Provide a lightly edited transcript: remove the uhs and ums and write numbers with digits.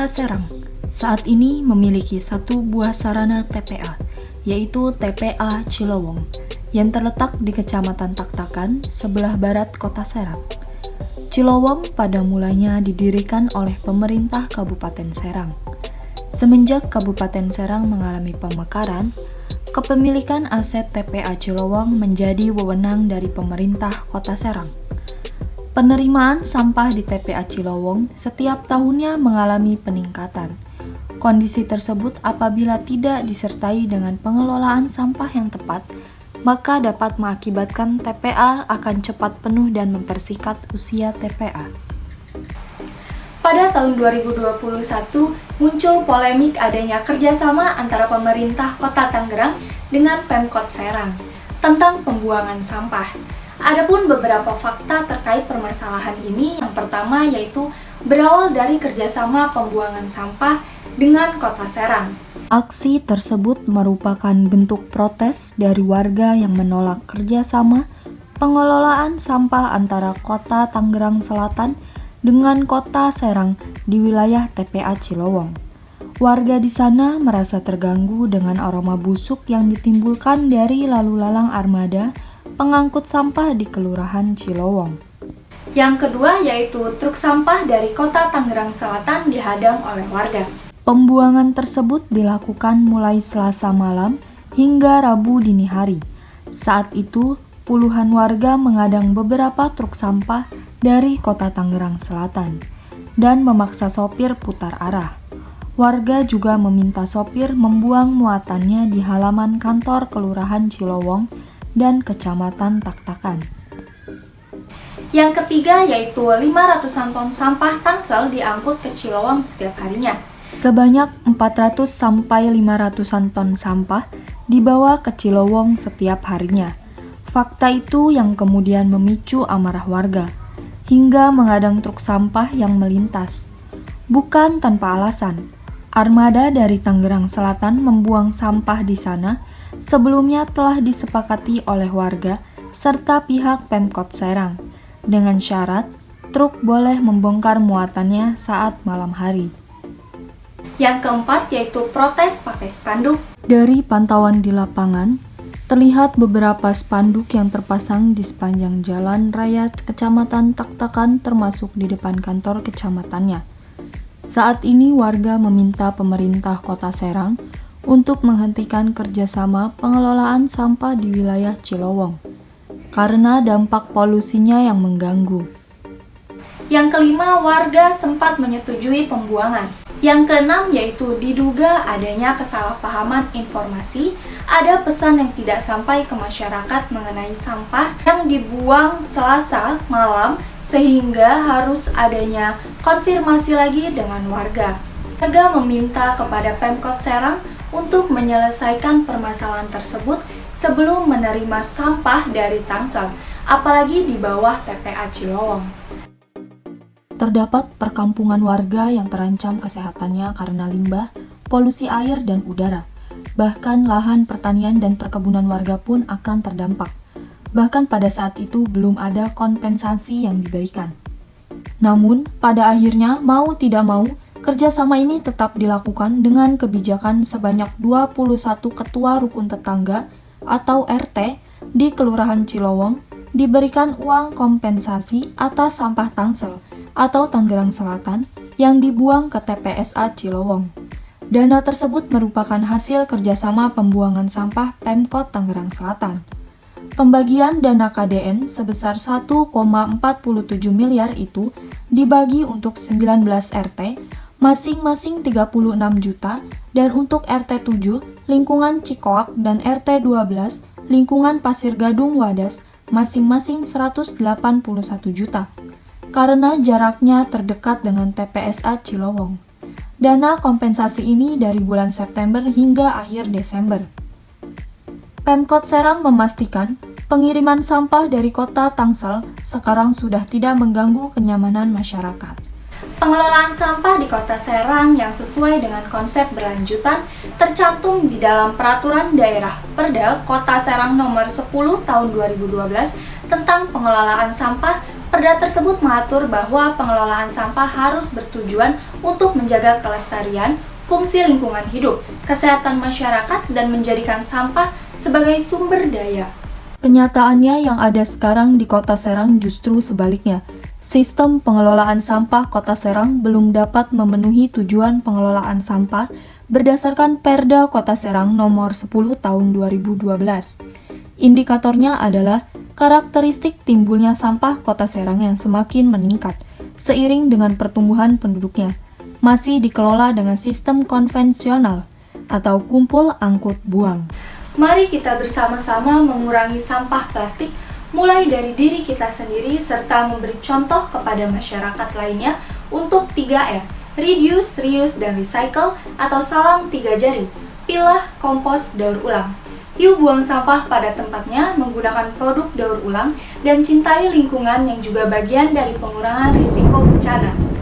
Kota Serang saat ini memiliki satu buah sarana TPA, yaitu TPA Cilowong, yang terletak di Kecamatan Taktakan, sebelah barat Kota Serang. Cilowong pada mulanya didirikan oleh pemerintah Kabupaten Serang. Semenjak Kabupaten Serang mengalami pemekaran, kepemilikan aset TPA Cilowong menjadi wewenang dari pemerintah Kota Serang. Penerimaan sampah di TPA Cilowong setiap tahunnya mengalami peningkatan. Kondisi tersebut apabila tidak disertai dengan pengelolaan sampah yang tepat, maka dapat mengakibatkan TPA akan cepat penuh dan mempersingkat usia TPA. Pada tahun 2021, muncul polemik adanya kerjasama antara pemerintah Kota Tangerang dengan Pemkot Serang tentang pembuangan sampah. Adapun beberapa fakta terkait permasalahan ini, yang pertama yaitu berawal dari kerjasama pembuangan sampah dengan Kota Serang. Aksi tersebut merupakan bentuk protes dari warga yang menolak kerjasama pengelolaan sampah antara Kota Tangerang Selatan dengan Kota Serang di wilayah TPA Cilowong. Warga di sana merasa terganggu dengan aroma busuk yang ditimbulkan dari lalu lalang armada pengangkut sampah di Kelurahan Cilowong. Yang kedua yaitu truk sampah dari Kota Tangerang Selatan dihadang oleh warga. Pembuangan tersebut dilakukan mulai Selasa malam hingga Rabu dini hari. Saat itu, puluhan warga mengadang beberapa truk sampah dari Kota Tangerang Selatan dan memaksa sopir putar arah. Warga juga meminta sopir membuang muatannya di halaman kantor Kelurahan Cilowong dan Kecamatan Taktakan. Yang ketiga yaitu 500-an ton sampah Tangsel diangkut ke Cilowong setiap harinya. Sebanyak 400 sampai 500-an ton sampah dibawa ke Cilowong setiap harinya. Fakta itu yang kemudian memicu amarah warga, hingga mengadang truk sampah yang melintas. Bukan tanpa alasan, armada dari Tangerang Selatan membuang sampah di sana sebelumnya telah disepakati oleh warga serta pihak Pemkot Serang, dengan syarat truk boleh membongkar muatannya saat malam hari. Yang keempat yaitu protes pakai spanduk. Dari pantauan di lapangan, terlihat beberapa spanduk yang terpasang di sepanjang jalan raya Kecamatan Taktakan termasuk di depan kantor kecamatannya. Saat ini warga meminta pemerintah Kota Serang untuk menghentikan kerjasama pengelolaan sampah di wilayah Cilowong, karena dampak polusinya yang mengganggu. Yang kelima, warga sempat menyetujui pembuangan. Yang keenam yaitu diduga adanya kesalahpahaman informasi, ada pesan yang tidak sampai ke masyarakat mengenai sampah yang dibuang Selasa malam sehingga harus adanya konfirmasi lagi dengan warga. Warga meminta kepada Pemkot Serang untuk menyelesaikan permasalahan tersebut sebelum menerima sampah dari Tangsel, apalagi di bawah TPA Cilowong. Terdapat perkampungan warga yang terancam kesehatannya karena limbah, polusi air dan udara. Bahkan lahan pertanian dan perkebunan warga pun akan terdampak. Bahkan pada saat itu belum ada kompensasi yang diberikan. Namun, pada akhirnya mau tidak mau, kerjasama ini tetap dilakukan dengan kebijakan sebanyak 21 ketua rukun tetangga atau RT di Kelurahan Cilowong diberikan uang kompensasi atas sampah Tangsel atau Tangerang Selatan yang dibuang ke TPSA Cilowong. Dana tersebut merupakan hasil kerjasama pembuangan sampah Pemkot Tangerang Selatan. Pembagian dana KDN sebesar 1,47 miliar itu dibagi untuk 19 RT, masing-masing 36 juta, dan untuk RT 7, lingkungan Cikoak, dan RT 12, lingkungan Pasir Gadung Wadas, masing-masing 181 juta. Karena jaraknya terdekat dengan TPSA Cilowong. Dana kompensasi ini dari bulan September hingga akhir Desember. Pemkot Serang memastikan pengiriman sampah dari kota Tangsel sekarang sudah tidak mengganggu kenyamanan masyarakat. Pengelolaan sampah di Kota Serang yang sesuai dengan konsep berlanjutan tercantum di dalam Peraturan Daerah Perda Kota Serang Nomor 10 Tahun 2012 tentang pengelolaan sampah, Perda tersebut mengatur bahwa pengelolaan sampah harus bertujuan untuk menjaga kelestarian, fungsi lingkungan hidup, kesehatan masyarakat, dan menjadikan sampah sebagai sumber daya. Kenyataannya yang ada sekarang di Kota Serang justru sebaliknya. Sistem pengelolaan sampah Kota Serang belum dapat memenuhi tujuan pengelolaan sampah berdasarkan Perda Kota Serang nomor 10 tahun 2012. Indikatornya adalah karakteristik timbulnya sampah Kota Serang yang semakin meningkat seiring dengan pertumbuhan penduduknya. Masih dikelola dengan sistem konvensional atau kumpul angkut buang. Mari kita bersama-sama mengurangi sampah plastik mulai dari diri kita sendiri serta memberi contoh kepada masyarakat lainnya untuk 3R, reduce, reuse, dan recycle atau salam 3 jari, pilah, kompos, daur ulang. Yuk buang sampah pada tempatnya menggunakan produk daur ulang dan cintai lingkungan yang juga bagian dari pengurangan risiko bencana.